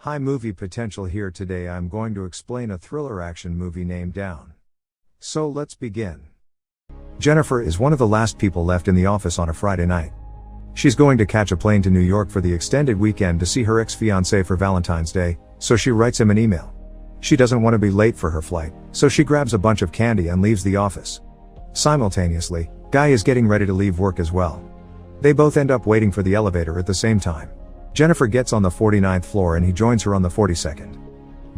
High movie potential here. Today I'm going to explain a thriller action movie named Down. So let's begin. Jennifer is one of the last people left in the office on a Friday night. She's going to catch a plane to New York for the extended weekend to see her ex-fiancé for Valentine's Day, so she writes him an email. She doesn't want to be late for her flight, so she grabs a bunch of candy and leaves the office. Simultaneously, Guy is getting ready to leave work as well. They both end up waiting for the elevator at the same time. Jennifer gets on the 49th floor and he joins her on the 42nd.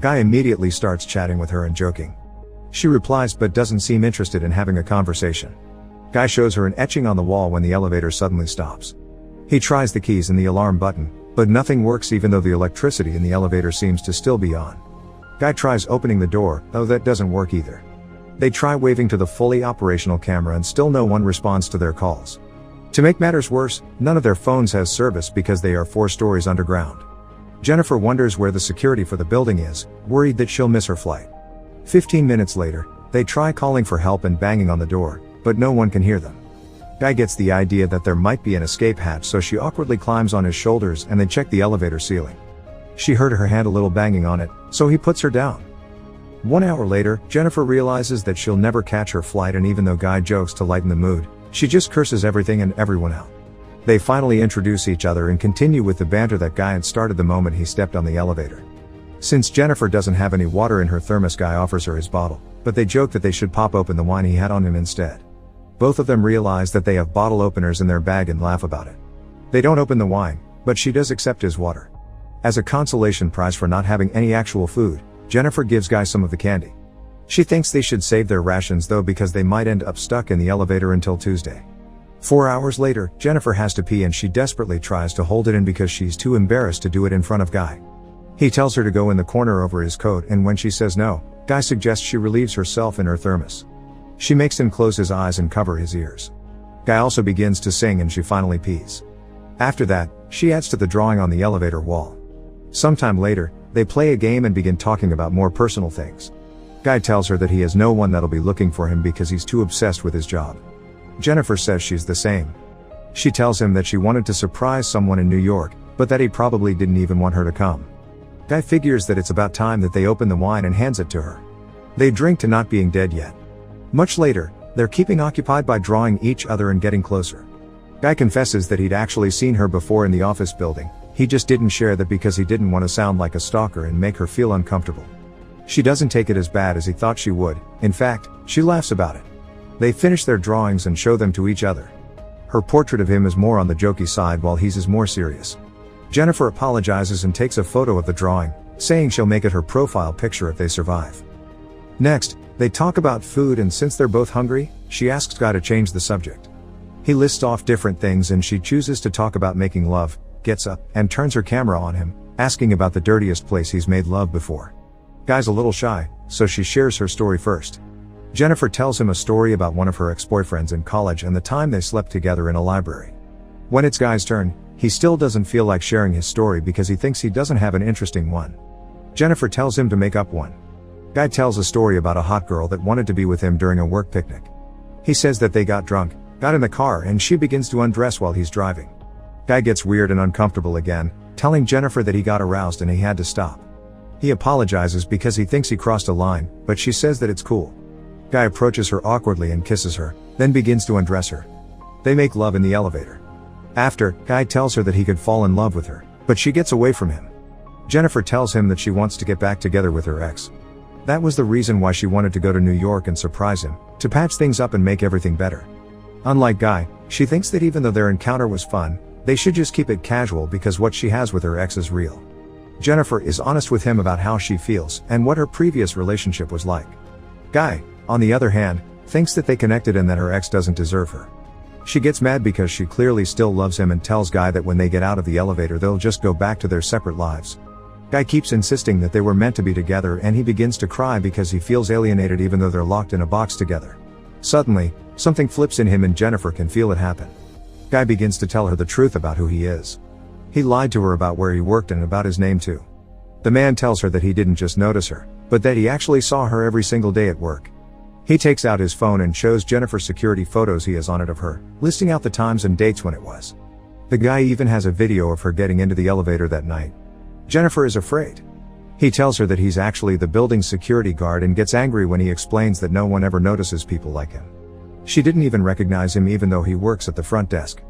Guy immediately starts chatting with her and joking. She replies but doesn't seem interested in having a conversation. Guy shows her an etching on the wall when the elevator suddenly stops. He tries the keys and the alarm button, but nothing works even though the electricity in the elevator seems to still be on. Guy tries opening the door, though that doesn't work either. They try waving to the fully operational camera and still no one responds to their calls. To make matters worse, none of their phones has service because they are 4 stories underground. Jennifer wonders where the security for the building is, worried that she'll miss her flight. 15 minutes later, they try calling for help and banging on the door, but no one can hear them. Guy gets the idea that there might be an escape hatch, so she awkwardly climbs on his shoulders and they check the elevator ceiling. She heard her hand a little banging on it, so he puts her down. 1 hour later, Jennifer realizes that she'll never catch her flight, and even though Guy jokes to lighten the mood, she just curses everything and everyone out. They finally introduce each other and continue with the banter that Guy had started the moment he stepped on the elevator. Since Jennifer doesn't have any water in her thermos, Guy offers her his bottle, but they joke that they should pop open the wine he had on him instead. Both of them realize that they have bottle openers in their bag and laugh about it. They don't open the wine, but she does accept his water. As a consolation prize for not having any actual food, Jennifer gives Guy some of the candy. She thinks they should save their rations though because they might end up stuck in the elevator until Tuesday. 4 hours later, Jennifer has to pee and she desperately tries to hold it in because she's too embarrassed to do it in front of Guy. He tells her to go in the corner over his coat, and when she says no, Guy suggests she relieves herself in her thermos. She makes him close his eyes and cover his ears. Guy also begins to sing and she finally pees. After that, she adds to the drawing on the elevator wall. Sometime later, they play a game and begin talking about more personal things. Guy tells her that he has no one that'll be looking for him because he's too obsessed with his job. Jennifer says she's the same. She tells him that she wanted to surprise someone in New York, but that he probably didn't even want her to come. Guy figures that it's about time that they open the wine and hands it to her. They drink to not being dead yet. Much later, they're keeping occupied by drawing each other and getting closer. Guy confesses that he'd actually seen her before in the office building. He just didn't share that because he didn't want to sound like a stalker and make her feel uncomfortable. She doesn't take it as bad as he thought she would. In fact, she laughs about it. They finish their drawings and show them to each other. Her portrait of him is more on the jokey side while his is more serious. Jennifer apologizes and takes a photo of the drawing, saying she'll make it her profile picture if they survive. Next, they talk about food, and since they're both hungry, she asks Guy to change the subject. He lists off different things and she chooses to talk about making love, gets up, and turns her camera on him, asking about the dirtiest place he's made love before. Guy's a little shy, so she shares her story first. Jennifer tells him a story about one of her ex-boyfriends in college and the time they slept together in a library. When it's Guy's turn, he still doesn't feel like sharing his story because he thinks he doesn't have an interesting one. Jennifer tells him to make up one. Guy tells a story about a hot girl that wanted to be with him during a work picnic. He says that they got drunk, got in the car, and she begins to undress while he's driving. Guy gets weird and uncomfortable again, telling Jennifer that he got aroused and he had to stop. He apologizes because he thinks he crossed a line, but she says that it's cool. Guy approaches her awkwardly and kisses her, then begins to undress her. They make love in the elevator. After, Guy tells her that he could fall in love with her, but she gets away from him. Jennifer tells him that she wants to get back together with her ex. That was the reason why she wanted to go to New York and surprise him, to patch things up and make everything better. Unlike Guy, she thinks that even though their encounter was fun, they should just keep it casual because what she has with her ex is real. Jennifer is honest with him about how she feels and what her previous relationship was like. Guy, on the other hand, thinks that they connected and that her ex doesn't deserve her. She gets mad because she clearly still loves him and tells Guy that when they get out of the elevator they'll just go back to their separate lives. Guy keeps insisting that they were meant to be together and he begins to cry because he feels alienated even though they're locked in a box together. Suddenly, something flips in him and Jennifer can feel it happen. Guy begins to tell her the truth about who he is. He lied to her about where he worked and about his name too. The man tells her that he didn't just notice her, but that he actually saw her every single day at work. He takes out his phone and shows Jennifer security photos he has on it of her, listing out the times and dates when it was. The guy even has a video of her getting into the elevator that night. Jennifer is afraid. He tells her that he's actually the building's security guard and gets angry when he explains that no one ever notices people like him. She didn't even recognize him even though he works at the front desk.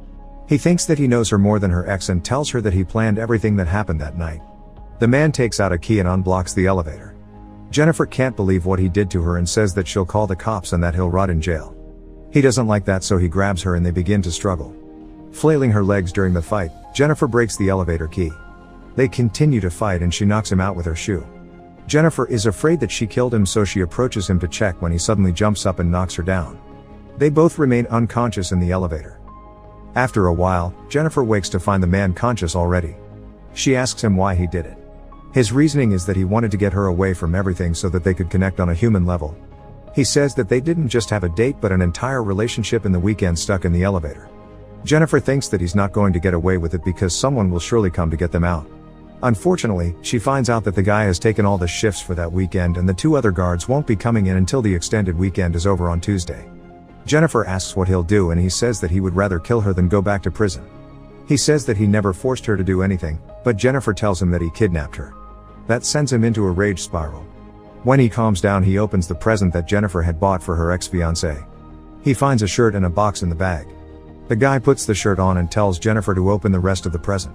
He thinks that he knows her more than her ex and tells her that he planned everything that happened that night. The man takes out a key and unblocks the elevator. Jennifer can't believe what he did to her and says that she'll call the cops and that he'll rot in jail. He doesn't like that, so he grabs her and they begin to struggle. Flailing her legs during the fight, Jennifer breaks the elevator key. They continue to fight and she knocks him out with her shoe. Jennifer is afraid that she killed him, so she approaches him to check when he suddenly jumps up and knocks her down. They both remain unconscious in the elevator. After a while, Jennifer wakes to find the man conscious already. She asks him why he did it. His reasoning is that he wanted to get her away from everything so that they could connect on a human level. He says that they didn't just have a date but an entire relationship in the weekend stuck in the elevator. Jennifer thinks that he's not going to get away with it because someone will surely come to get them out. Unfortunately, she finds out that the guy has taken all the shifts for that weekend and the two other guards won't be coming in until the extended weekend is over on Tuesday. Jennifer asks what he'll do and he says that he would rather kill her than go back to prison. He says that he never forced her to do anything, but Jennifer tells him that he kidnapped her. That sends him into a rage spiral. When he calms down, he opens the present that Jennifer had bought for her ex-fiancé. He finds a shirt and a box in the bag. The guy puts the shirt on and tells Jennifer to open the rest of the present.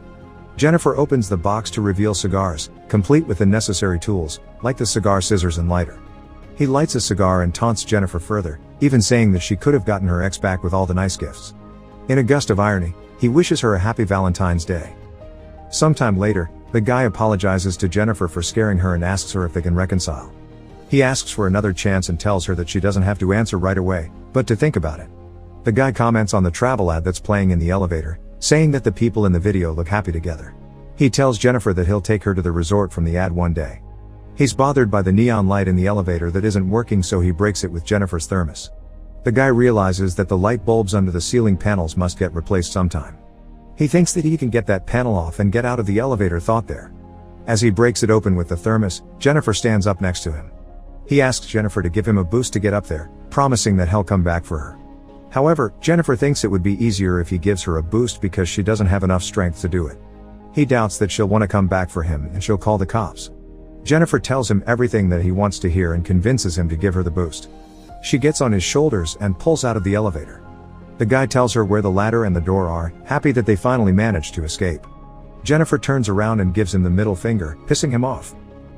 Jennifer opens the box to reveal cigars, complete with the necessary tools, like the cigar scissors and lighter. He lights a cigar and taunts Jennifer further, even saying that she could have gotten her ex back with all the nice gifts. In a gust of irony, he wishes her a happy Valentine's Day. Sometime later, the guy apologizes to Jennifer for scaring her and asks her if they can reconcile. He asks for another chance and tells her that she doesn't have to answer right away, but to think about it. The guy comments on the travel ad that's playing in the elevator, saying that the people in the video look happy together. He tells Jennifer that he'll take her to the resort from the ad one day. He's bothered by the neon light in the elevator that isn't working, so he breaks it with Jennifer's thermos. The guy realizes that the light bulbs under the ceiling panels must get replaced sometime. He thinks that he can get that panel off and get out of the elevator thought there. As he breaks it open with the thermos, Jennifer stands up next to him. He asks Jennifer to give him a boost to get up there, promising that he'll come back for her. However, Jennifer thinks it would be easier if he gives her a boost because she doesn't have enough strength to do it. He doubts that she'll want to come back for him and she'll call the cops. Jennifer tells him everything that he wants to hear and convinces him to give her the boost. She gets on his shoulders and pulls out of the elevator. The guy tells her where the ladder and the door are, happy that they finally managed to escape. Jennifer turns around and gives him the middle finger, pissing him off.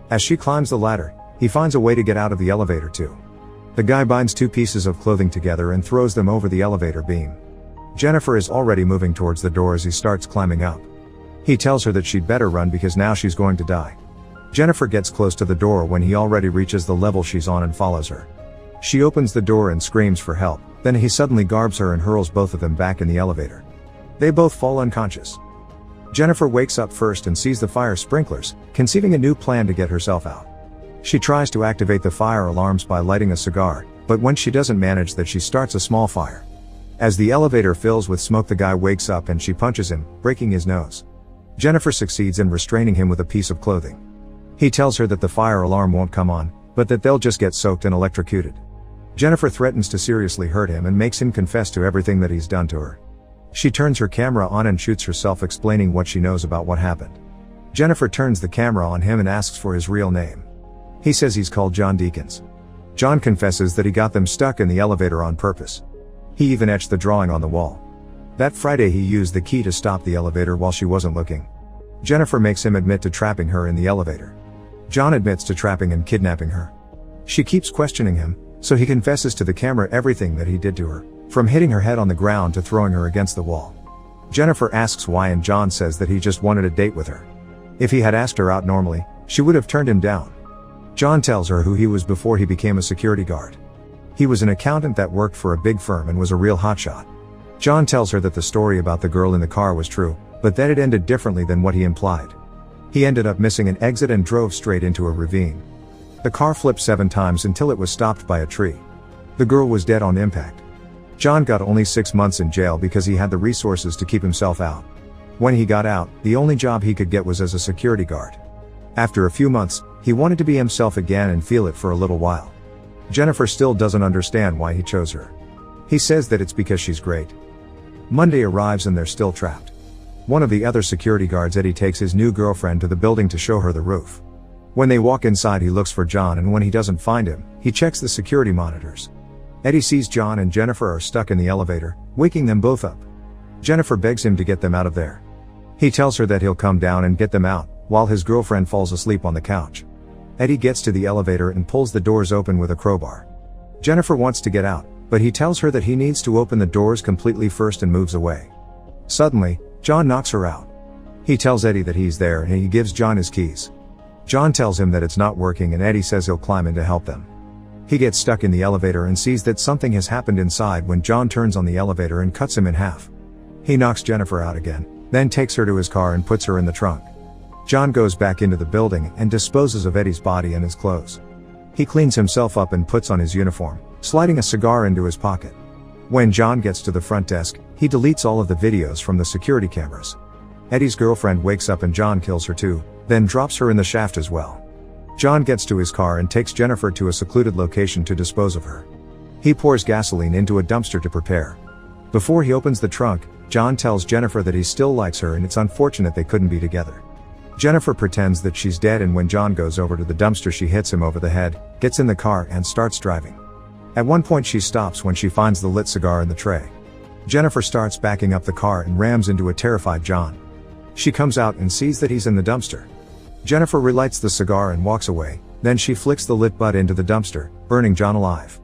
As she climbs the ladder, he finds a way to get out of the elevator too. The guy binds two pieces of clothing together and throws them over the elevator beam. Jennifer is already moving towards the door as he starts climbing up. He tells her that she'd better run because now she's going to die. Jennifer gets close to the door when he already reaches the level she's on and follows her. She opens the door and screams for help, then he suddenly garbs her and hurls both of them back in the elevator. They both fall unconscious. Jennifer wakes up first and sees the fire sprinklers, conceiving a new plan to get herself out. She tries to activate the fire alarms by lighting a cigar, but when she doesn't manage that, she starts a small fire. As the elevator fills with smoke, the guy wakes up and she punches him, breaking his nose. Jennifer succeeds in restraining him with a piece of clothing. He tells her that the fire alarm won't come on, but that they'll just get soaked and electrocuted. Jennifer threatens to seriously hurt him and makes him confess to everything that he's done to her. She turns her camera on and shoots herself, explaining what she knows about what happened. Jennifer turns the camera on him and asks for his real name. He says he's called John Deacons. John confesses that he got them stuck in the elevator on purpose. He even etched the drawing on the wall. That Friday he used the key to stop the elevator while she wasn't looking. Jennifer makes him admit to trapping her in the elevator. John admits to trapping and kidnapping her. She keeps questioning him, so he confesses to the camera everything that he did to her, from hitting her head on the ground to throwing her against the wall. Jennifer asks why and John says that he just wanted a date with her. If he had asked her out normally, she would have turned him down. John tells her who he was before he became a security guard. He was an accountant that worked for a big firm and was a real hotshot. John tells her that the story about the girl in the car was true, but that it ended differently than what he implied. He ended up missing an exit and drove straight into a ravine. The car flipped 7 times until it was stopped by a tree. The girl was dead on impact. John got only 6 months in jail because he had the resources to keep himself out. When he got out, the only job he could get was as a security guard. After a few months, he wanted to be himself again and feel it for a little while. Jennifer still doesn't understand why he chose her. He says that it's because she's great. Monday arrives and they're still trapped. One of the other security guards, Eddie, takes his new girlfriend to the building to show her the roof. When they walk inside, he looks for John, and when he doesn't find him, he checks the security monitors. Eddie sees John and Jennifer are stuck in the elevator, waking them both up. Jennifer begs him to get them out of there. He tells her that he'll come down and get them out, while his girlfriend falls asleep on the couch. Eddie gets to the elevator and pulls the doors open with a crowbar. Jennifer wants to get out, but he tells her that he needs to open the doors completely first and moves away. Suddenly, John knocks her out. He tells Eddie that he's there and he gives John his keys. John tells him that it's not working and Eddie says he'll climb in to help them. He gets stuck in the elevator and sees that something has happened inside when John turns on the elevator and cuts him in half. He knocks Jennifer out again, then takes her to his car and puts her in the trunk. John goes back into the building and disposes of Eddie's body and his clothes. He cleans himself up and puts on his uniform, sliding a cigar into his pocket. When John gets to the front desk, he deletes all of the videos from the security cameras. Eddie's girlfriend wakes up and John kills her too, then drops her in the shaft as well. John gets to his car and takes Jennifer to a secluded location to dispose of her. He pours gasoline into a dumpster to prepare. Before he opens the trunk, John tells Jennifer that he still likes her and it's unfortunate they couldn't be together. Jennifer pretends that she's dead, and when John goes over to the dumpster, she hits him over the head, gets in the car and starts driving. At one point she stops when she finds the lit cigar in the tray. Jennifer starts backing up the car and rams into a terrified John. She comes out and sees that he's in the dumpster. Jennifer relights the cigar and walks away, then she flicks the lit butt into the dumpster, burning John alive.